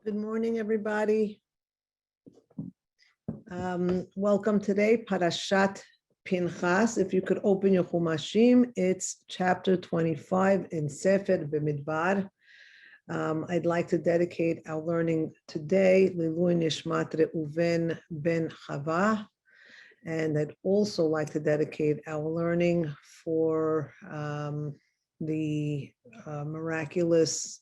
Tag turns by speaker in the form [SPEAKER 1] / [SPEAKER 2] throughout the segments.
[SPEAKER 1] Good morning, everybody. Welcome today, Parashat Pinhas. If you could open your Chumashim, it's chapter 25 in Sefer B'Midbar. I'd like to dedicate our learning today, Lilui Nishmat Reuven ben Chava, and I'd also like to dedicate our learning for the miraculous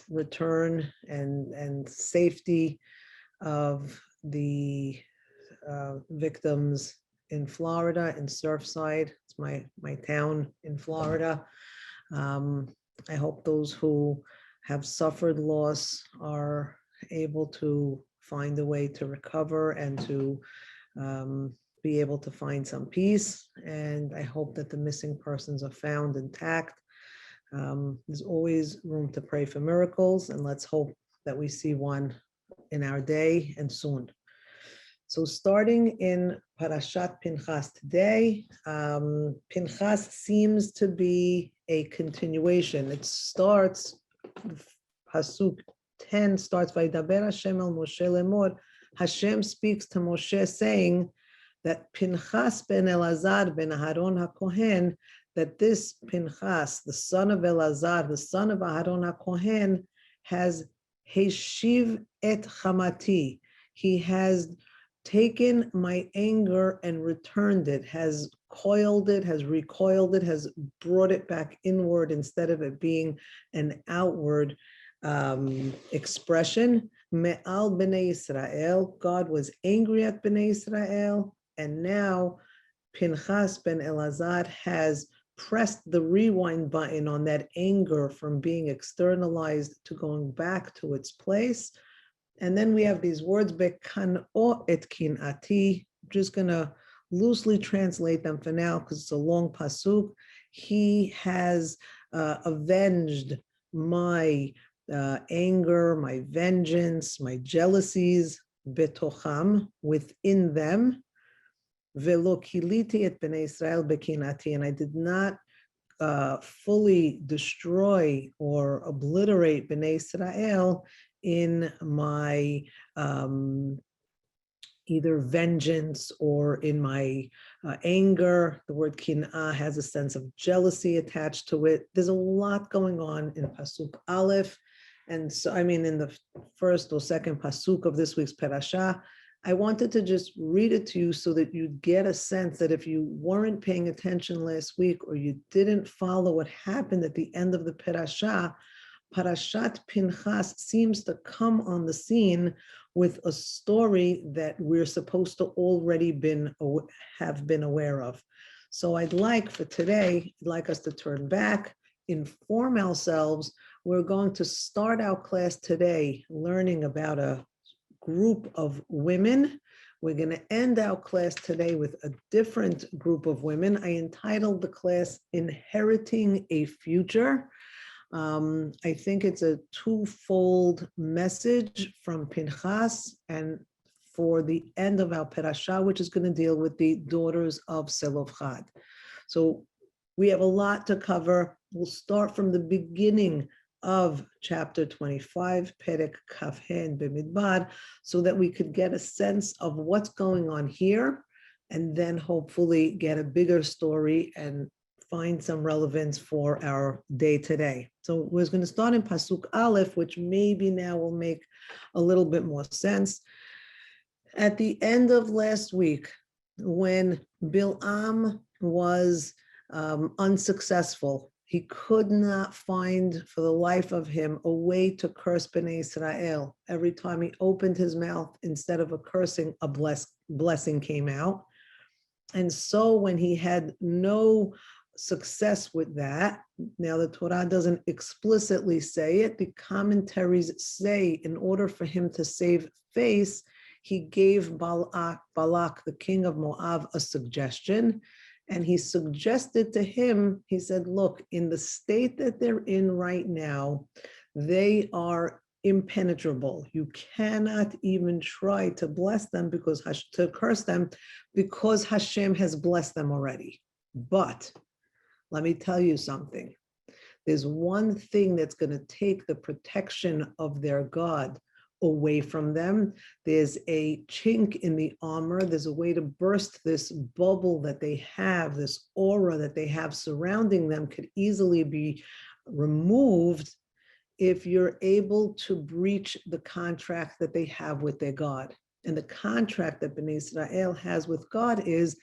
[SPEAKER 1] return and safety of the victims in Florida, in Surfside. It's my town in Florida. I hope those who have suffered loss are able to find a way to recover and to be able to find some peace. And I hope that the missing persons are found intact. There's always room to pray for miracles, and let's hope that we see one in our day and soon. So starting in Parashat Pinhas today, Pinhas seems to be a continuation. It starts, Pasuk 10 starts, Vaydaber Hashem el Moshe lemor. Hashem speaks to Moshe saying that Pinhas ben Elazar ben Aharon HaKohen, that this Pinhas, the son of Elazar, the son of Aharon HaKohen, has Heshiv et Chamati. He has taken my anger and returned it, has coiled it, has recoiled it, has brought it back inward instead of it being an outward expression. Me'al b'nei Yisrael, God was angry at b'nei Yisrael, and now Pinhas ben Elazar has pressed the rewind button on that anger from being externalized to going back to its place. And then we have these words, Bekan'o et kin'ati. I'm just going to loosely translate them for now because it's a long pasuk. He has avenged my anger, my vengeance, my jealousies, betocham, within them. Velo kiliti et bnei Israel bekinati, and I did not fully destroy or obliterate bnei Israel in my either vengeance or in my anger. The word kin'ah has a sense of jealousy attached to it. There's a lot going on in Pasuk Aleph. And so, I mean, in the first or second Pasuk of this week's Parashah, I wanted to just read it to you so that you'd get a sense that if you weren't paying attention last week or you didn't follow what happened at the end of the Parashah, Parashat Pinhas seems to come on the scene with a story that we're supposed to already have been aware of. So I'd like for today, I'd like us to turn back, inform ourselves. We're going to start our class today learning about a group of women. We're going to end our class today with a different group of women. I entitled the class Inheriting a Future. I think it's a twofold message from Pinhas and for the end of our Parashah, which is going to deal with the daughters of Selofchad. So we have a lot to cover. We'll start from the beginning of chapter 25, Perek Kafhen B'Midbar, so that we could get a sense of what's going on here, and then hopefully get a bigger story and find some relevance for our day today. So we're going to start in Pasuk Aleph, which maybe now will make a little bit more sense. At the end of last week, when Bil'am was unsuccessful, he could not find for the life of him a way to curse Bnei Israel. Every time he opened his mouth, instead of a cursing, a blessing came out. And so when he had no success with that, now the Torah doesn't explicitly say it, the commentaries say in order for him to save face, he gave Balak, the king of Moab, a suggestion. And he suggested to him, he said, look, in the state that they're in right now, they are impenetrable. You cannot even try to bless them to curse them because Hashem has blessed them already. But let me tell you something. there's one thing that's going to take the protection of their God away from them. There's a chink in the armor. There's a way to burst this bubble that they have, this aura that they have surrounding them could easily be removed if you're able to breach the contract that they have with their God. And the contract that Bnei Israel has with God is,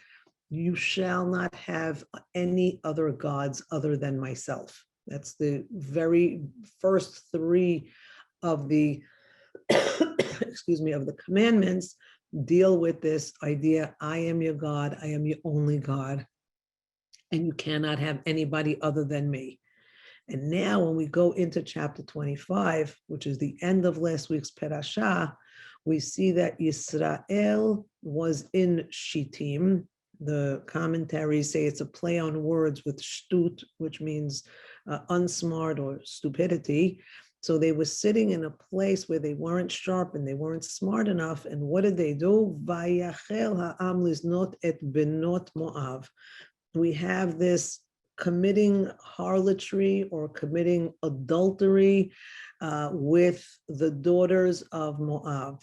[SPEAKER 1] you shall not have any other gods other than myself. That's the very first three of the excuse me, of the commandments deal with this idea, I am your God, I am your only God, and you cannot have anybody other than me. And now when we go into chapter 25, which is the end of last week's Parashah, we see that Yisrael was in Shittim. The commentaries say it's a play on words with shtut, which means unsmart or stupidity. So they were sitting in a place where they weren't sharp and they weren't smart enough. And what did they do? Vayachel ha'am liznot et benot Moav. We have this committing harlotry or committing adultery with the daughters of Moab.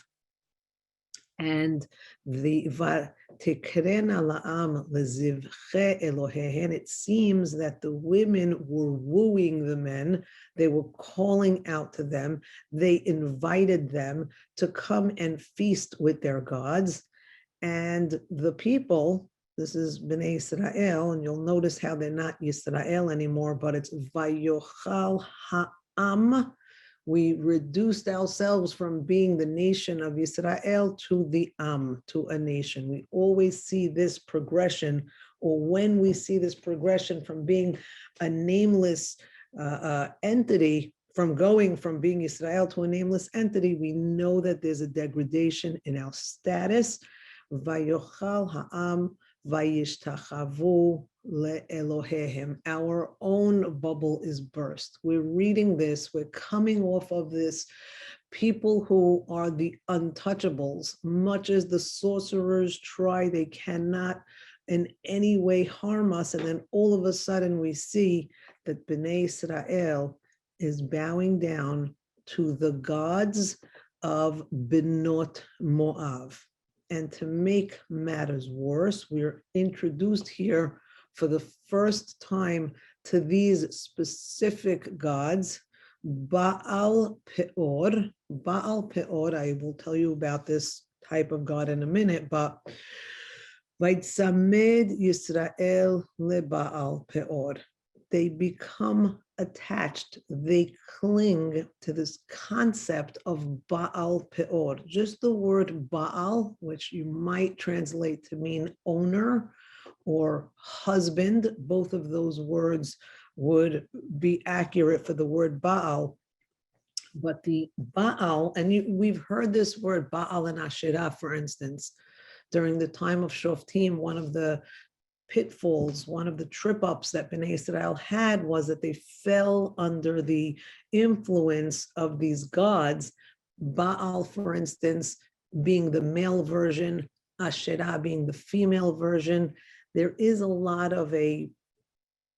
[SPEAKER 1] And the Vatikrena la'am lezivche Elohehen, it seems that the women were wooing the men. They were calling out to them. They invited them to come and feast with their gods. And the people, this is Bnei Israel, and you'll notice how they're not Yisrael anymore, but it's Vayochal Ha'am. We reduced ourselves from being the nation of Israel to the Am, to a nation. We always see this progression, or when we see this progression from being a nameless entity, from going from being Israel to a nameless entity, we know that there's a degradation in our status. Vayochal Ha'am vayishtachavu leElohehem. Our own bubble is burst. We're reading this, we're coming off of this people who are the untouchables. Much as the sorcerers try, they cannot in any way harm us. And then all of a sudden we see that Bnei Israel is bowing down to the gods of Benot Moav. And to make matters worse, we're introduced here for the first time to these specific gods, Baal Peor. Baal Peor, I will tell you about this type of God in a minute, but Vaitzamed Yisrael leBaal Peor. They become attached, they cling to this concept of Baal Peor. Just the word Baal, which you might translate to mean owner or husband, both of those words would be accurate for the word Baal. But the Baal, and we've heard this word Baal and Asherah, for instance, during the time of Shoftim, one of the pitfalls, one of the trip-ups that Bnei Israel had was that they fell under the influence of these gods, Baal, for instance, being the male version, Asherah being the female version. There is a lot of a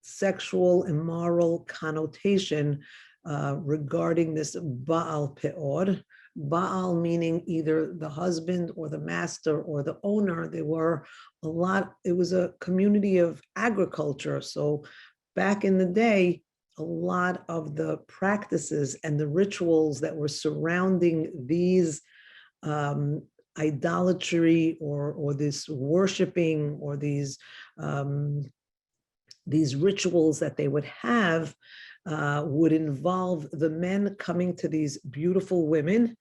[SPEAKER 1] sexual, immoral connotation regarding this Baal Peor. Baal meaning either the husband or the master or the owner. There were a lot, it was a community of agriculture. So back in the day, a lot of the practices and the rituals that were surrounding these idolatry or this worshiping or these rituals that they would have would involve the men coming to these beautiful women.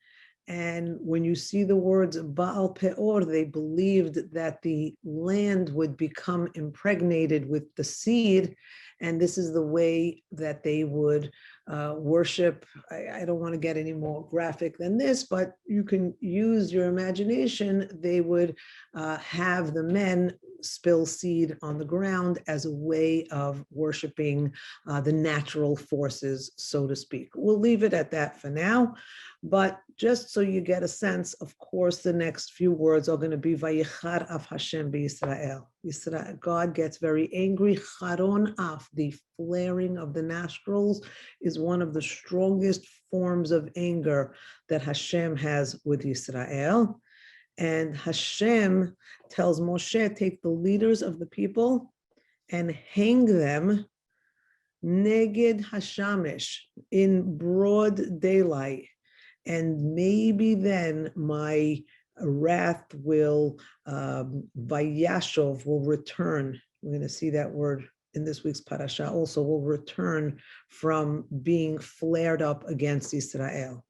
[SPEAKER 1] And when you see the words Baal Peor, they believed that the land would become impregnated with the seed. And this is the way that they would worship. I don't want to get any more graphic than this, but you can use your imagination. They would have the men spill seed on the ground as a way of worshiping the natural forces, so to speak. We'll leave it at that for now, but just so you get a sense, of course, the next few words are going to be Vayichar af Hashem b'Yisrael. God gets very angry. Charon af, the flaring of the nostrils, is one of the strongest forms of anger that Hashem has with Yisrael. And Hashem tells Moshe, take the leaders of the people and hang them neged hashamesh, in broad daylight. And maybe then my wrath will, vayashov, will return. We're going to see that word in this week's parasha also, will return from being flared up against Israel.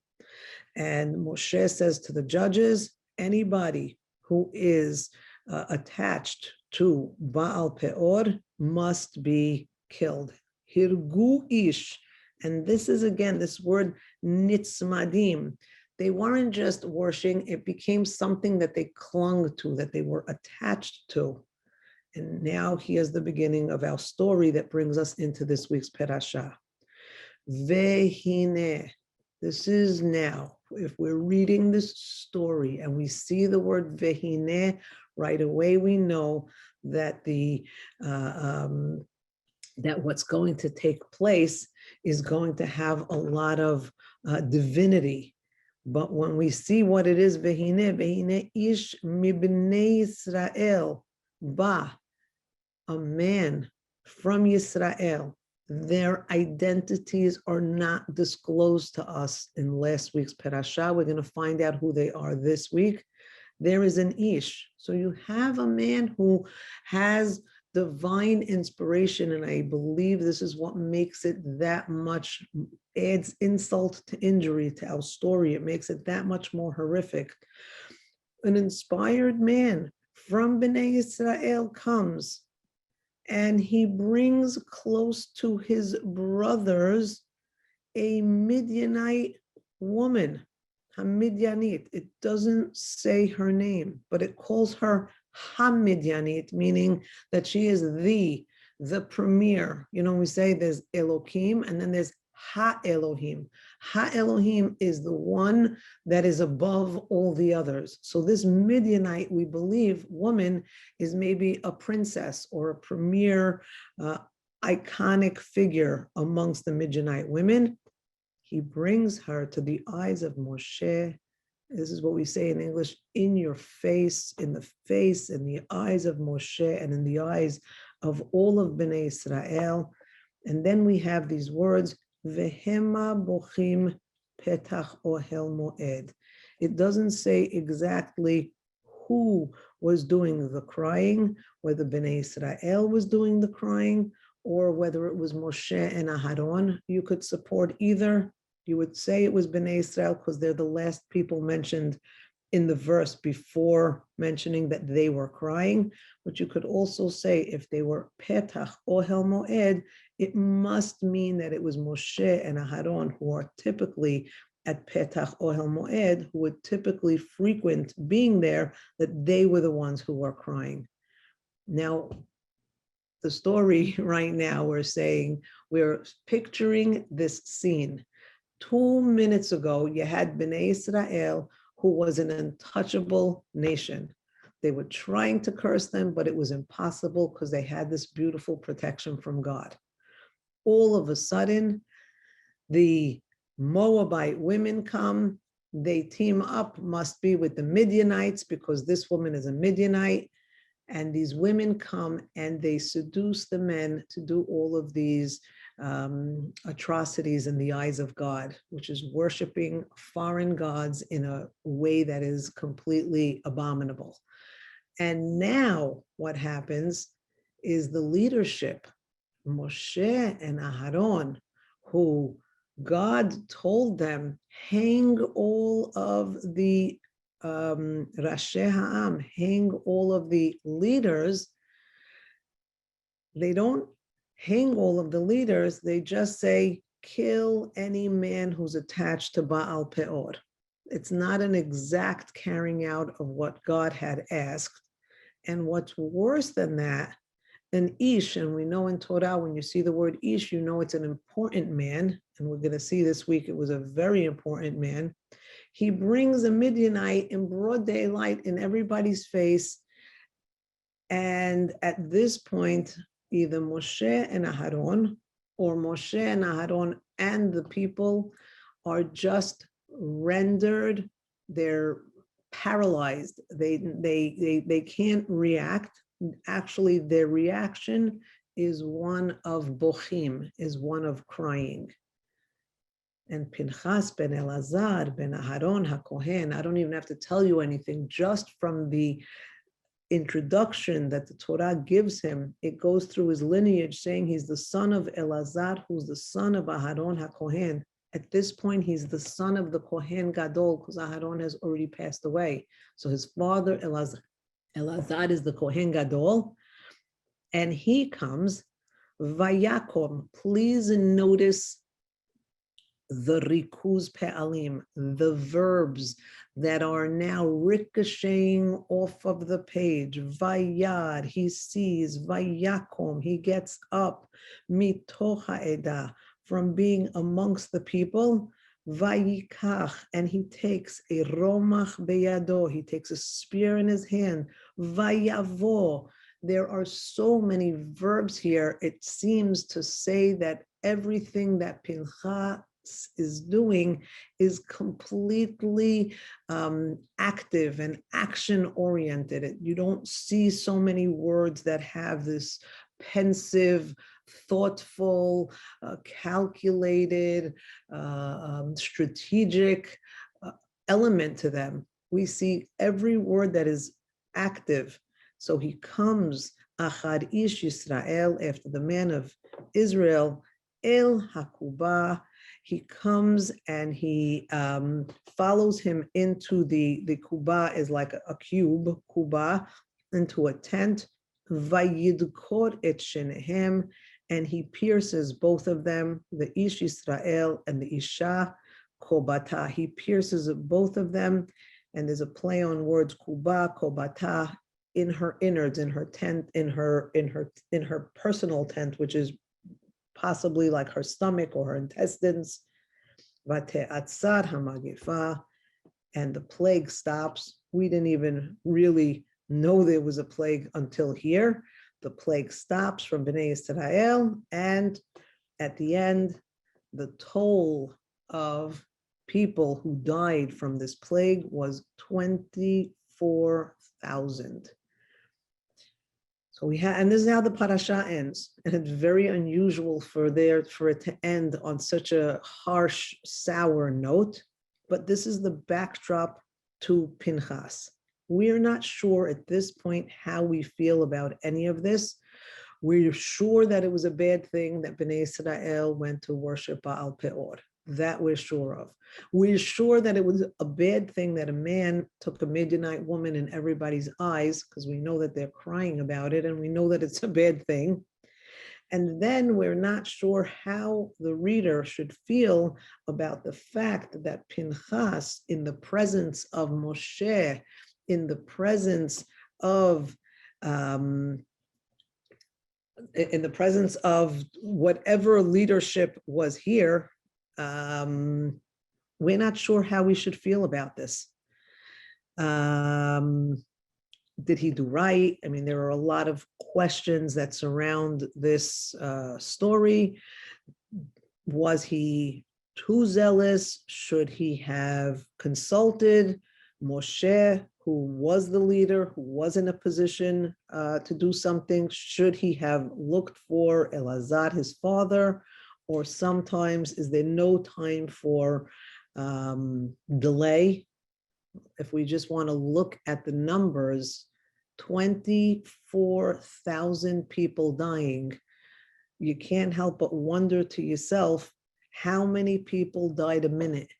[SPEAKER 1] And Moshe says to the judges, anybody who is attached to Baal Peor must be killed. Hirgu ish. And this is, again, this word nitzmadim. They weren't just worshiping, it became something that they clung to, that they were attached to. And now here's the beginning of our story that brings us into this week's parasha. Vehine. This is now, if we're reading this story and we see the word vehine, right away we know that that what's going to take place is going to have a lot of divinity. But when we see what it is, vehine ish mibnei Yisrael, ba, a man from Yisrael. Their identities are not disclosed to us in last week's parasha. We're going to find out who they are this week. There is an ish. So you have a man who has divine inspiration, and I believe this is what makes it that much, adds insult to injury to our story. It makes it that much more horrific. An inspired man from Bnei Israel comes, and he brings close to his brothers a Midianite woman, Hamidyanit. It doesn't say her name, but it calls her Hamidyanit, meaning that she is the premier. You know, we say there's Elohim, and then there's Ha-Elohim. Ha-Elohim is the one that is above all the others. So this Midianite, we believe, woman is maybe a princess or a premier iconic figure amongst the Midianite women. He brings her to the eyes of Moshe. This is what we say in English, in your face, in the eyes of Moshe, and in the eyes of all of Bnei Israel. And then we have these words, Vehema bochim petach ohel moed. It doesn't say exactly who was doing the crying, whether Bnei Israel was doing the crying, or whether it was Moshe and Aharon. You could support either. You would say it was Bnei Israel because they're the last people mentioned in the verse before mentioning that they were crying. But you could also say if they were Petach Ohel Moed, it must mean that it was Moshe and Aharon who are typically at Petach Ohel Moed, who would typically frequent being there, that they were the ones who were crying. Now, the story right now, we're picturing this scene. 2 minutes ago, you had Bnei Israel, who was an untouchable nation. They were trying to curse them, but it was impossible because they had this beautiful protection from God. All of a sudden, the Moabite women come, they team up, must be with the Midianites because this woman is a Midianite. And these women come and they seduce the men to do all of these atrocities in the eyes of God, which is worshiping foreign gods in a way that is completely abominable. And now what happens is the leadership, Moshe and Aharon, who God told them, hang all of the Rashi Ha'am, hang all of the leaders. They don't hang all of the leaders, they just say, kill any man who's attached to Baal Peor. It's not an exact carrying out of what God had asked. And what's worse than that, an ish, and we know in Torah, when you see the word ish, you know it's an important man. And we're going to see this week, it was a very important man. He brings a Midianite in broad daylight in everybody's face. And at this point, either Moshe and Aharon, or Moshe and Aharon and the people are just rendered, they're paralyzed. They can't react. Actually, their reaction is one of bochim, is one of crying. And Pinchas ben Elazar ben Aharon HaKohen, I don't even have to tell you anything, just from the introduction that the Torah gives him, it goes through his lineage saying he's the son of Elazar, who's the son of Aharon HaKohen. At this point, he's the son of the Kohen Gadol, because Aharon has already passed away. So his father, Elazar is the Kohen Gadol, and he comes, Vayakom. Please notice the rikuz pe'alim, the verbs that are now ricocheting off of the page. Vayad, he sees. Vayakom, he gets up. Mitoch ha'edah, from being amongst the people. Vayikach, and he takes a romach beyado, he takes a spear in his hand. Vayavo, there are so many verbs here. It seems to say that everything that Pinchas is doing is completely active and action-oriented. You don't see so many words that have this pensive, thoughtful, calculated, strategic element to them. We see every word that is active. So he comes, Achad Ish Yisrael, after the man of Israel, El Hakubah. He comes and he follows him into the Kubah, is like a cube, Kubah, into a tent. Vayidkor et shenehem, and he pierces both of them, the Ish Yisrael and the Isha Kobata. He pierces both of them, and there's a play on words, Kubah, Kobata, in her innards, in her tent, in her personal tent, which is possibly like her stomach or her intestines. Vate'atzad hamagifa, and the plague stops. We didn't even really know there was a plague until here. The plague stops from Bnei Israel, and at the end, the toll of people who died from this plague was 24,000. So we have, and this is how the parasha ends, and it's very unusual for it to end on such a harsh, sour note. But this is the backdrop to Pinchas. We are not sure at this point how we feel about any of this. We're sure that it was a bad thing that Bnei Israel went to worship Baal Peor. That we're sure of. We're sure that it was a bad thing that a man took a Midianite woman in everybody's eyes, because we know that they're crying about it, and we know that it's a bad thing. And then we're not sure how the reader should feel about the fact that Pinchas, in the presence of Moshe, in the presence of whatever leadership was here, we're not sure how we should feel about this. Did he do right? I mean, there are a lot of questions that surround this story. Was he too zealous? Should he have consulted Moshe, who was the leader, who was in a position to do something? Should he have looked for Elazar, his father? Or sometimes, is there no time for delay? If we just want to look at the numbers, 24,000 people dying, you can't help but wonder to yourself, how many people died a minute?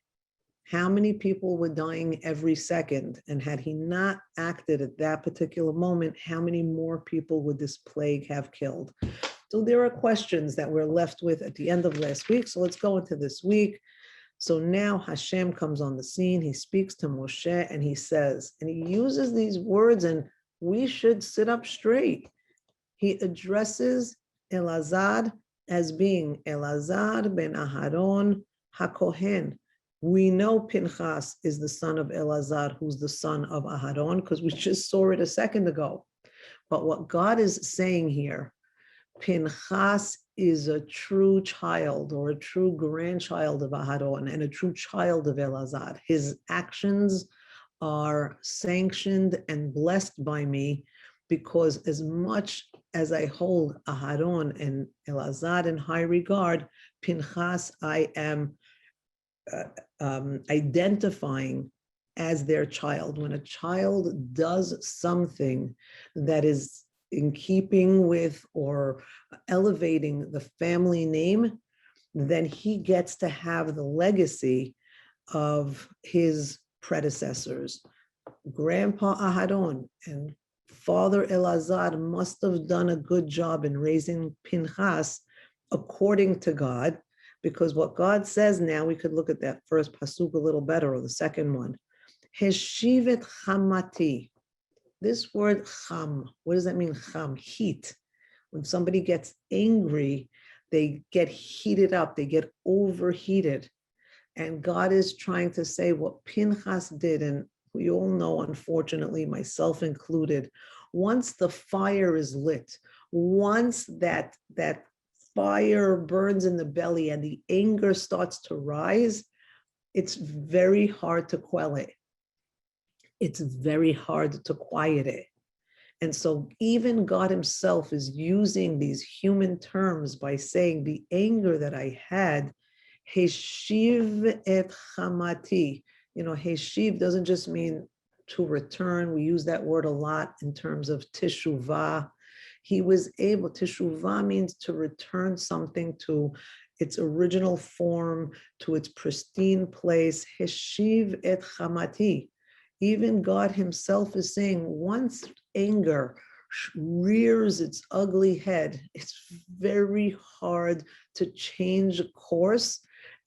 [SPEAKER 1] How many people were dying every second? And had he not acted at that particular moment, how many more people would this plague have killed? So there are questions that we're left with at the end of last week. So let's go into this week. So now Hashem comes on the scene. He speaks to Moshe and he says, and he uses these words, and we should sit up straight. He addresses Elazar as being Elazar ben Aharon HaKohen. We know Pinchas is the son of Elazar, who's the son of Aharon, because we just saw it a second ago. But what God is saying here, Pinchas is a true child or a true grandchild of Aharon and a true child of Elazar. His actions are sanctioned and blessed by me, because as much as I hold Aharon and Elazar in high regard, Pinchas I am identifying as their child. When a child does something that is in keeping with or elevating the family name, then he gets to have the legacy of his predecessors. Grandpa Aharon and Father Elazar must have done a good job in raising Pinchas according to God, because what God says now, we could look at that first pasuk a little better, or the second one. Heshivet chamati. This word cham, what does that mean? Cham, heat. When somebody gets angry, they get heated up, they get overheated. And God is trying to say what Pinchas did, and we all know, unfortunately, myself included, once the fire is lit, once that fire burns in the belly and the anger starts to rise, it's very hard to quell it. It's very hard to quiet it. And so even God himself is using these human terms by saying the anger that I had, Heshiv et chamati. Heshiv doesn't just mean to return. We use that word a lot in terms of teshuvah. He was able, teshuvah means to return something to its original form, to its pristine place. Heshiv et chamati. Even God himself is saying, once anger rears its ugly head, it's very hard to change course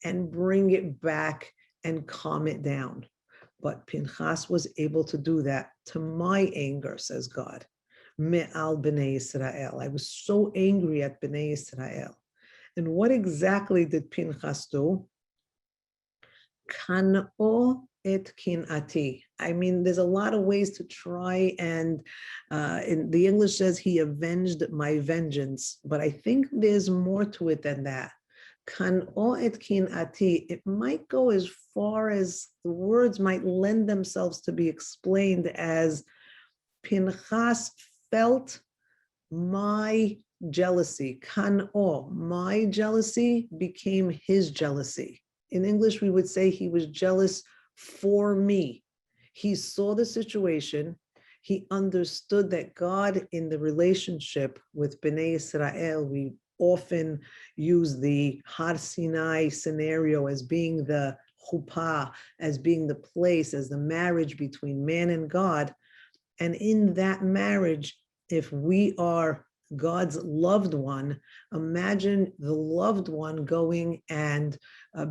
[SPEAKER 1] and bring it back and calm it down. But Pinchas was able to do that to my anger, says God. Me'al b'nei Yisrael. I was so angry at b'nei Yisrael. And what exactly did Pinchas do? Kan'o et kin'ati. I mean, there's a lot of ways to try, and in the English says he avenged my vengeance, but I think there's more to it than that. Kan'o et kin'ati, it might go as far as the words might lend themselves to be explained as Pinchas felt my jealousy. Kan'o, my jealousy became his jealousy. In English, we would say he was jealous for me. He saw the situation. He understood that God, in the relationship with Bnei Israel, we often use the Har Sinai scenario as being the chuppah, as being the place, as the marriage between man and God. And in that marriage, if we are God's loved one, imagine the loved one going and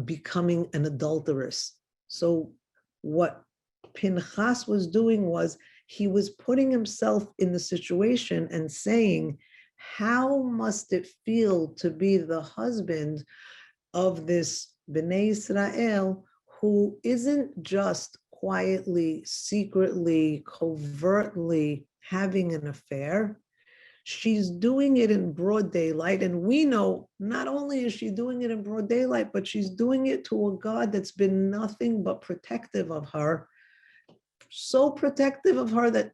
[SPEAKER 1] becoming an adulteress. So what Pinchas was doing was he was putting himself in the situation and saying, how must it feel to be the husband of this Bnei Israel who isn't just quietly, secretly, covertly having an affair? She's doing it in broad daylight. And we know not only is she doing it in broad daylight, but she's doing it to a God that's been nothing but protective of her. So protective of her that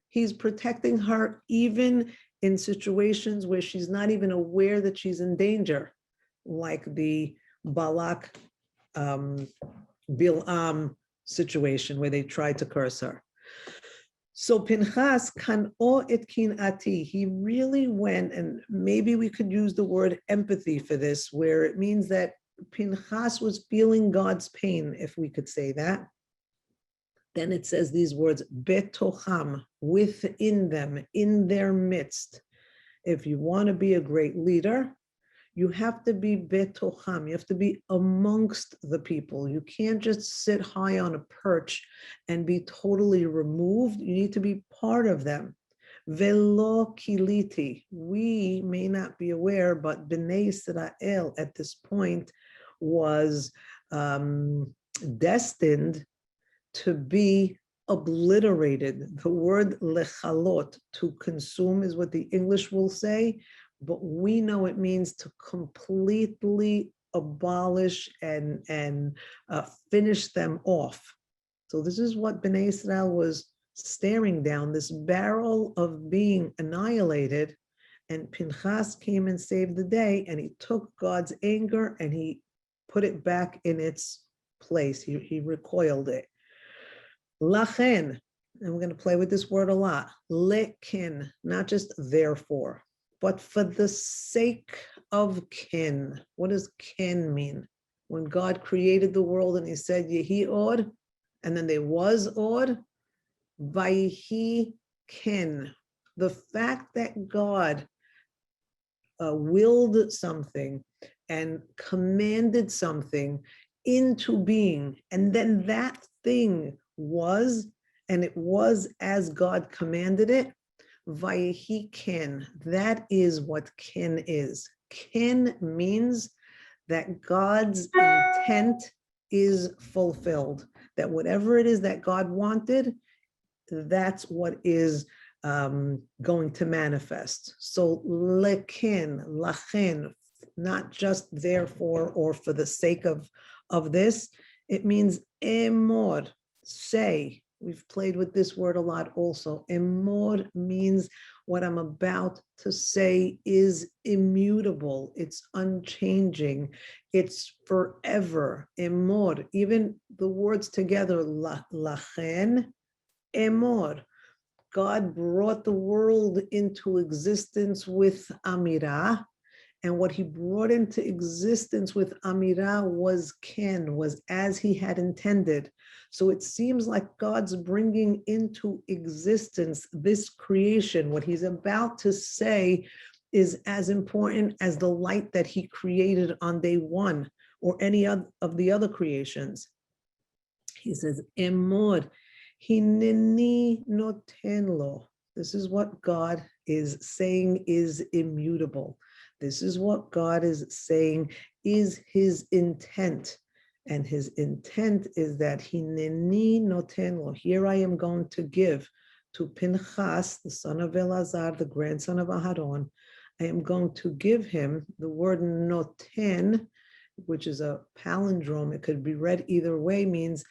[SPEAKER 1] he's protecting her even in situations where she's not even aware that she's in danger, like the Balak, Bilam situation where they tried to curse her. So Pinchas kan'o et kin'ati, he really went, and maybe we could use the word empathy for this, where it means that Pinchas was feeling God's pain, if we could say that. Then it says these words, betocham, within them, in their midst. If you want to be a great leader, You have to be betocham. You have to be amongst the people. You can't just sit high on a perch and be totally removed. You need to be part of them. Velo kiliti. We may not be aware, but Bnei Israel at this point was destined to be obliterated. The word lechalot, to consume, is what the English will say, but we know it means to completely abolish and finish them off. So this is what Bnei Israel was staring down, this barrel of being annihilated, and Pinchas came and saved the day, and he took God's anger and he put it back in its place. He recoiled it. Lachen, and we're going to play with this word a lot. Lekin, not just therefore, but for the sake of kin. What does kin mean? When God created the world and he said, Yehi od, and then there was od, Vayhi kin. The fact that God willed something and commanded something into being, and then that thing was, and it was as God commanded it, Vayehi ken. That is what ken is. Ken means that God's intent is fulfilled, that whatever it is that God wanted, that's what is going to manifest. So lekin, lachen, not just therefore or for the sake of this, it means emor, say. We've played with this word a lot also. Emor means what I'm about to say is immutable, it's unchanging, it's forever. Emor, even the words together, lachen, emor. God brought the world into existence with Amirah, and what he brought into existence with Amirah was ken, was as he had intended. So it seems like God's bringing into existence this creation. What he's about to say is as important as the light that he created on day one or any of the other creations. He says, Emor, hineni noten lo. This is what God is saying is immutable. This is what God is saying is his intent. And his intent is that hineni noten lo. Here I am going to give to Pinchas, the son of Elazar, the grandson of Aharon. I am going to give him the word noten, which is a palindrome. It could be read either way, means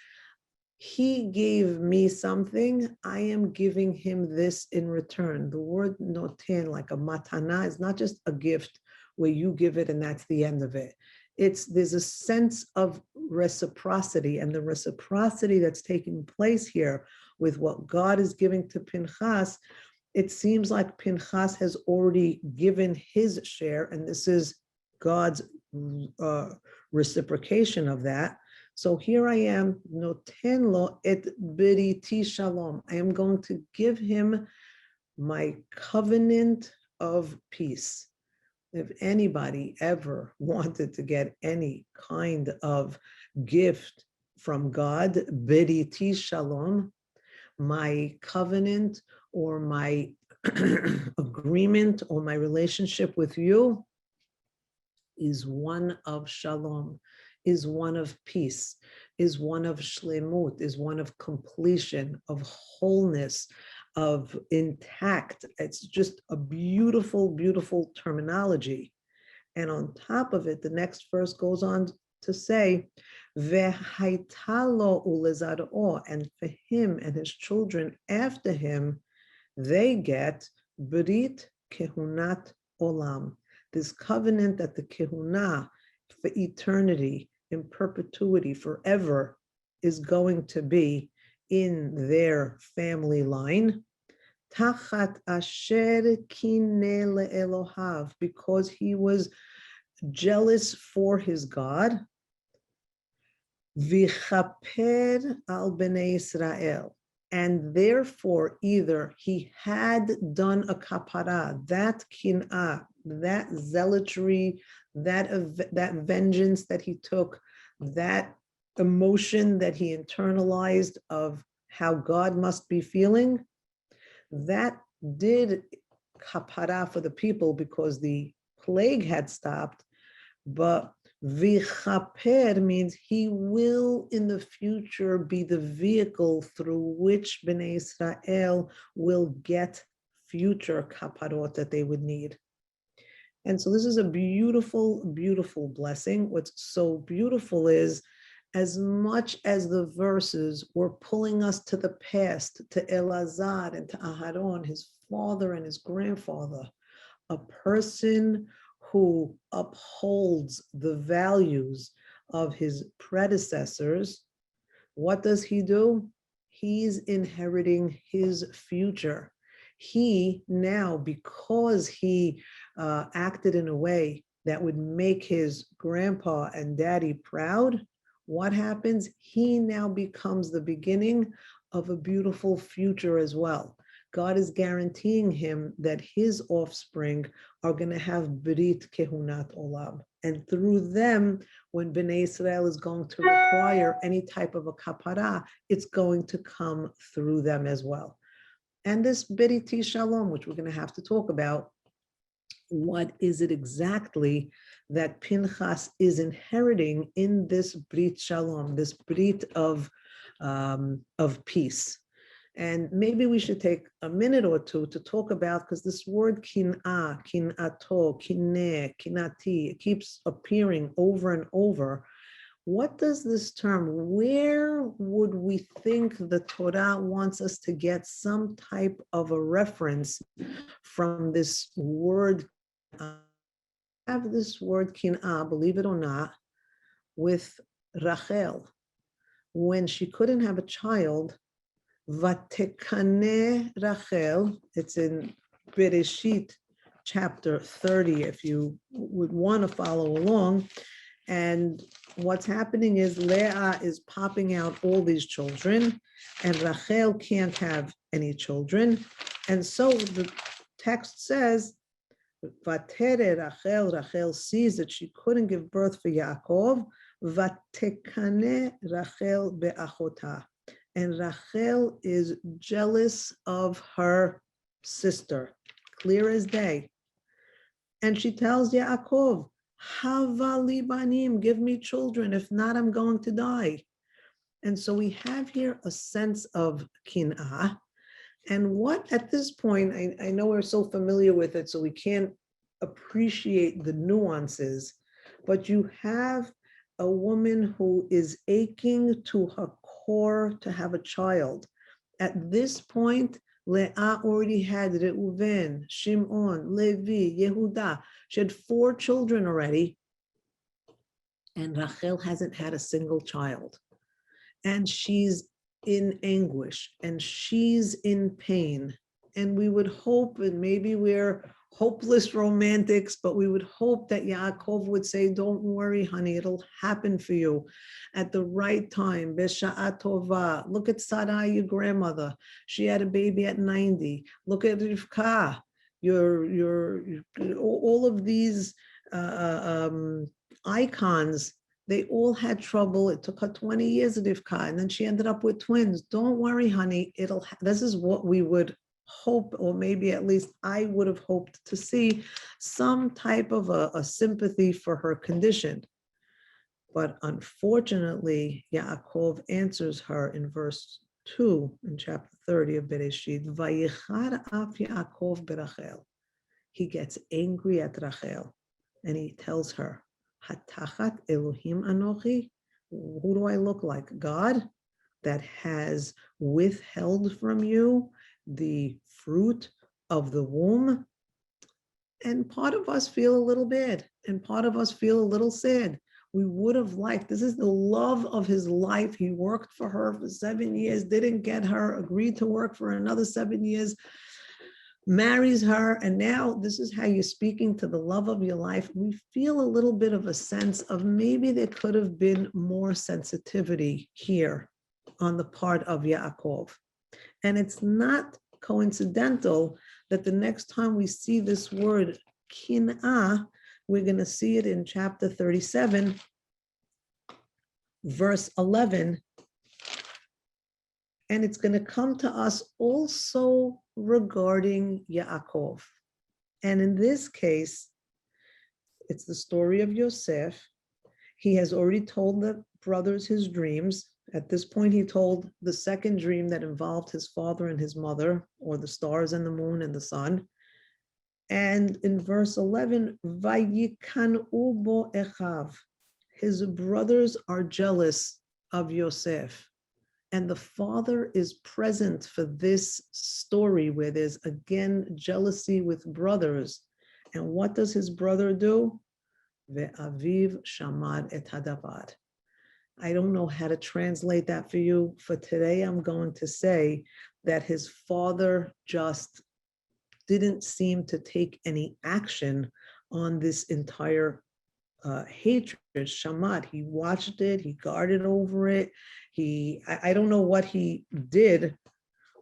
[SPEAKER 1] he gave me something, I am giving him this in return. The word noten, like a matana, is not just a gift where you give it and that's the end of it. There's a sense of reciprocity, and the reciprocity that's taking place here with what God is giving to Pinchas, it seems like Pinchas has already given his share, and this is God's reciprocation of that. So here I am, noten lo et beriti shalom. I am going to give him my covenant of peace. If anybody ever wanted to get any kind of gift from God, beriti shalom, my covenant or my agreement or my relationship with you is one of shalom, is one of peace, is one of shlemut, is one of completion, of wholeness, of intact. It's just a beautiful, beautiful terminology. And on top of it, the next verse goes on to say, Vehaitalo ulezaro, and for him and his children after him, they get Brit Kehunat Olam, this covenant that the Kehunah for eternity, in perpetuity, forever, is going to be in their family line. Tachat asher kine leElohav, because he was jealous for his God. Vichaper al bnei Israel, and therefore either he had done a kapara, that kin'ah, that zealotry, that vengeance that he took, that emotion that he internalized of how God must be feeling, that did kapara for the people because the plague had stopped. But vichaper means he will in the future be the vehicle through which Bnei Israel will get future kaparot that they would need. And so this is a beautiful, beautiful blessing. What's so beautiful is, as much as the verses were pulling us to the past, to Elazar and to Aharon, his father and his grandfather, a person who upholds the values of his predecessors, what does he do? He's inheriting his future. He now, because he acted in a way that would make his grandpa and daddy proud, what happens? He now becomes the beginning of a beautiful future as well. God is guaranteeing him that his offspring are going to have Brit Kehunat Olam. And through them, when Bnei Israel is going to require any type of a kapara, it's going to come through them as well. And this Biriti Shalom, which we're going to have to talk about, what is it exactly that Pinchas is inheriting in this Brit Shalom, this Brit of peace? And maybe we should take a minute or two to talk about, because this word kin'ah, kin'ato, kineh, kinati, it keeps appearing over and over. What does this term, where would we think the Torah wants us to get some type of a reference from this word? I have this word kin'ah, believe it or not, with Rachel. When she couldn't have a child, Vatekane Rachel, it's in Bereshit chapter 30, if you would want to follow along. And what's happening is Leah is popping out all these children, and Rachel can't have any children. And so the text says, Vatere Rachel, Rachel sees that she couldn't give birth for Yaakov, Vatekane Rachel be'achota. And Rachel is jealous of her sister, clear as day. And she tells Yaakov, Hava li banim, give me children, if not, I'm going to die. And so we have here a sense of kin'ah. And what at this point, I know we're so familiar with it, so we can't appreciate the nuances, but you have a woman who is aching to her core to have a child. At this point, Leah already had Reuven, Shimon, Levi, Yehuda. She had 4 children already, and Rachel hasn't had a single child. And she's in anguish, and she's in pain. And we would hope, and maybe we're hopeless romantics, but we would hope that Yaakov would say, don't worry, honey, it'll happen for you at the right time. Besha'a tova. Look at Sarai, your grandmother. She had a baby at 90. Look at Rivka. All of these icons, they all had trouble. It took her 20 years at Rivka, and then she ended up with twins. Don't worry, honey. This is what we would hope, or maybe at least I would have hoped to see, some type of a sympathy for her condition. But unfortunately, Yaakov answers her in verse 2 in chapter 30 of Bereshit, Vayichar af Yaakov berachel. He gets angry at Rachel, and he tells her, Hatachat Elohim anochi? Who do I look like? God, that has withheld from you the fruit of the womb? And part of us feel a little bad, and part of us feel a little sad. We would have liked, this is the love of his life. He worked for her for 7 years, didn't get her, agreed to work for another 7 years, marries her, and now this is how you're speaking to the love of your life. We feel a little bit of a sense of maybe there could have been more sensitivity here on the part of Yaakov. And it's not coincidental that the next time we see this word kin'ah, we're going to see it in chapter 37, verse 11. And it's going to come to us also regarding Yaakov. And in this case, it's the story of Yosef. He has already told the brothers his dreams. At this point, he told the second dream that involved his father and his mother, or the stars and the moon and the sun. And in verse 11, Vayikanu bo echav, his brothers are jealous of Yosef. And the father is present for this story where there's again jealousy with brothers. And what does his brother do? Ve'aviv shamad et hadavar. I don't know how to translate that for you. For today, I'm going to say that his father just didn't seem to take any action on this entire hatred, shamad. He watched it, he guarded over it. I don't know what he did,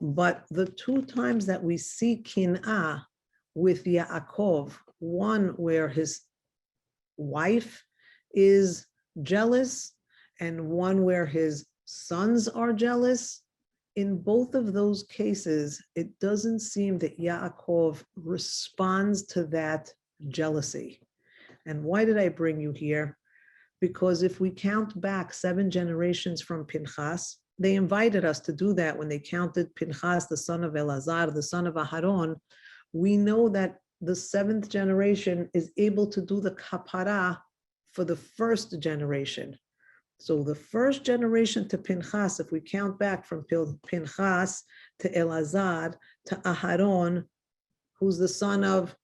[SPEAKER 1] but the two times that we see kin'ah with Yaakov, one where his wife is jealous and one where his sons are jealous, in both of those cases, it doesn't seem that Yaakov responds to that jealousy. And why did I bring you here? Because if we count back 7 generations from Pinhas, they invited us to do that when they counted Pinhas, the son of Elazar, the son of Aharon. We know that the 7th generation is able to do the kapara for the first generation. So the first generation to Pinhas, if we count back from Pinhas to Elazar to Aharon, who's the son of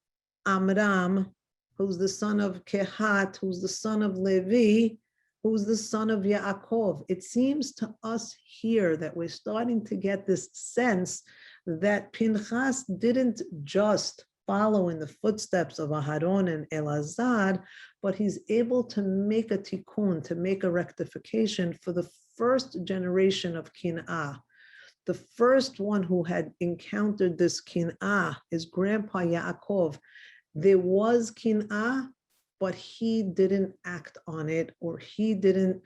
[SPEAKER 1] Amram, who's the son of Kehat, who's the son of Levi, who's the son of Yaakov. It seems to us here that we're starting to get this sense that Pinhas didn't just follow in the footsteps of Aharon and Elazar, but he's able to make a tikkun, to make a rectification for the first generation of kin'ah. The first one who had encountered this kin'ah, his grandpa Yaakov. There was kin'ah, but he didn't act on it, or he didn't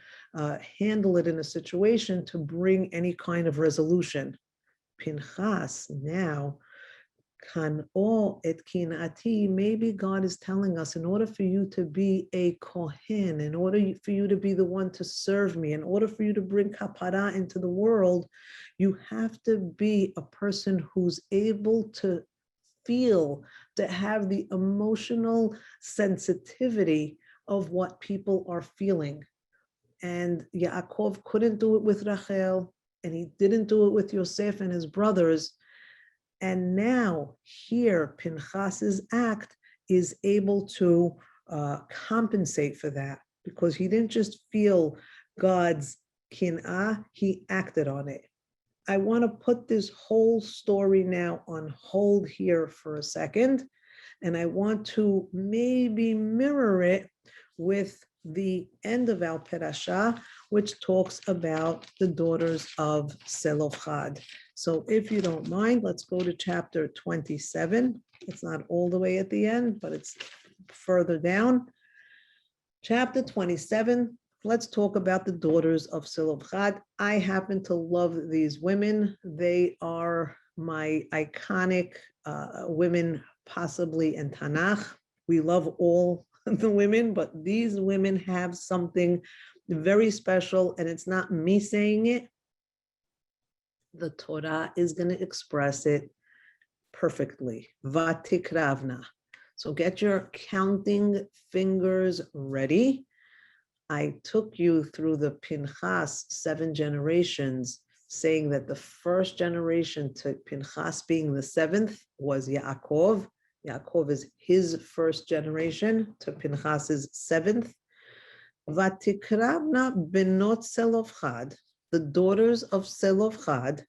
[SPEAKER 1] handle it in a situation to bring any kind of resolution. Pinhas now, kan'o et kin'ati, maybe God is telling us, in order for you to be a kohen, in order for you to be the one to serve me, in order for you to bring kapara into the world, you have to be a person who's able to feel, to have the emotional sensitivity of what people are feeling. And Yaakov couldn't do it with Rachel, and he didn't do it with Yosef and his brothers. And now here, Pinchas's act is able to compensate for that, because he didn't just feel God's kin'ah, he acted on it. I want to put this whole story now on hold here for a second, and I want to maybe mirror it with the end of our parasha, which talks about the daughters of Selofhad. So if you don't mind, let's go to chapter 27. It's not all the way at the end, but it's further down. Chapter 27. Let's talk about the daughters of Selofhad. I happen to love these women. They are my iconic women, possibly in Tanakh. We love all the women, but these women have something very special, and it's not me saying it. The Torah is going to express it perfectly. Vatikravna. So get your counting fingers ready. I took you through the Pinchas 7 generations, saying that the first generation to Pinchas being the 7th was Yaakov. Yaakov is his first generation to Pinchas's 7th. Vatikravna benot Selofhad, the daughters of Selofhad,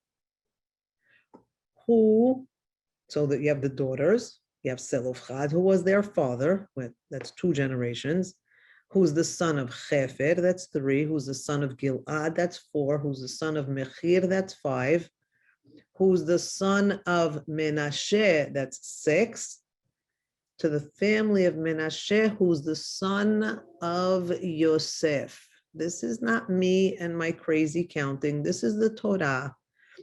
[SPEAKER 1] who, so that you have the daughters, you have Selofhad, who was their father, that's 2 generations, who's the son of Chefer, that's 3, who's the son of Gilad, that's 4, who's the son of Mechir, that's 5, who's the son of Menashe, that's 6, to the family of Menashe, who's the son of Yosef. This is not me and my crazy counting. This is the Torah,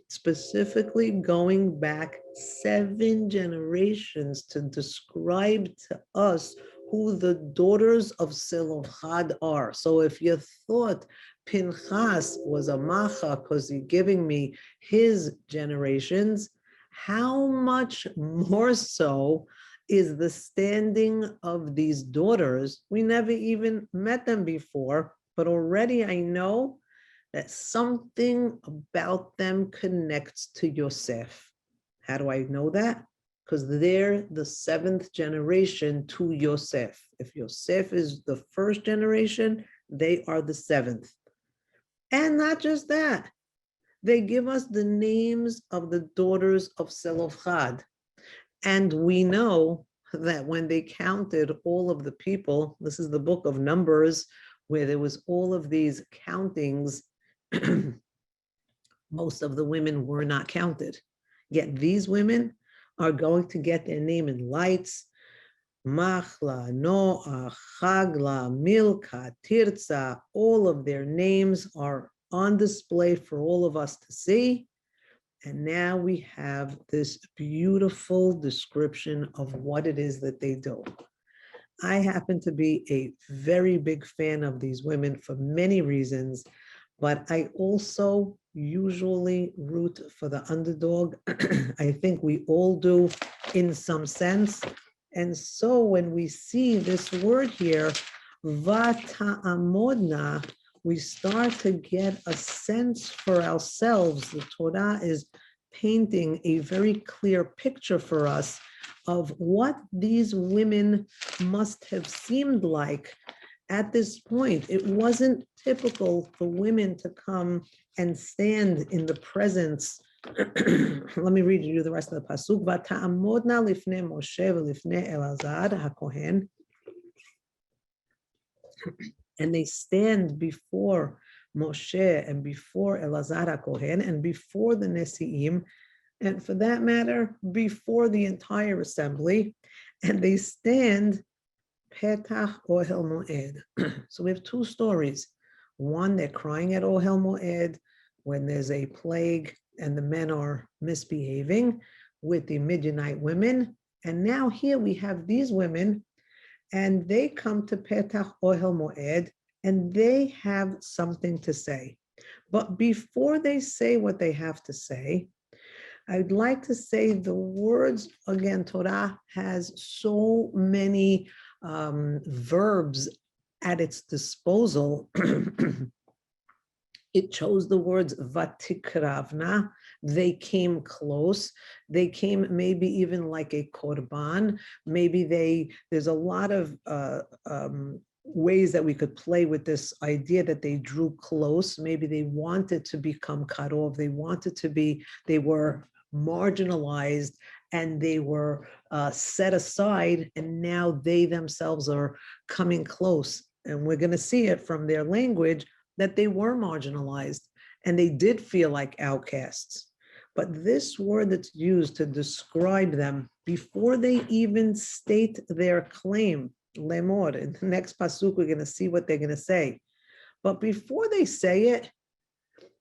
[SPEAKER 1] specifically going back 7 generations to describe to us who the daughters of Zelophehad are. So if you thought Pinhas was a macha because he's giving me his generations, how much more so is the standing of these daughters? We never even met them before, but already I know that something about them connects to Yosef. How do I know that? Because they're the 7th generation to Yosef. If Yosef is the 1st generation, they are the 7th. And not just that, they give us the names of the daughters of Zelophehad. And we know that when they counted all of the people, this is the book of Numbers, where there was all of these countings, most of the women were not counted. Yet these women are going to get their name in lights. Machla, Noah, Chagla, Milka, Tirza, all of their names are on display for all of us to see. And now we have this beautiful description of what it is that they do. I happen to be a very big fan of these women for many reasons, but I also usually root for the underdog. I think we all do in some sense. And so when we see this word here, vata'amodna, we start to get a sense for ourselves. The Torah is painting a very clear picture for us of what these women must have seemed like at this point. It wasn't typical for women to come and stand in the presence. Let me read you the rest of the pasuk. Vata'amodna lifnei Moshe v'lifnei Elazar hakohen. And they stand before Moshe and before Elazar HaKohen and before the Nesi'im, and for that matter, before the entire assembly, and they stand Petach Ohel Moed. So we have 2 stories. One, they're crying at Ohel Moed when there's a plague and the men are misbehaving with the Midianite women. And now here we have these women, and they come to Petach Ohel Moed, and they have something to say. But before they say what they have to say, I'd like to say the words, again, Torah has so many verbs at its disposal. It chose the words vatikravna, they came close. They came maybe even like a korban. Maybe there's a lot of ways that we could play with this idea that they drew close. Maybe they wanted to become cut off. They were marginalized and they were set aside, and now they themselves are coming close. And we're going to see it from their language that they were marginalized and they did feel like outcasts. But this word that's used to describe them before they even state their claim, lemor, in the next pasuk, we're going to see what they're going to say. But before they say it,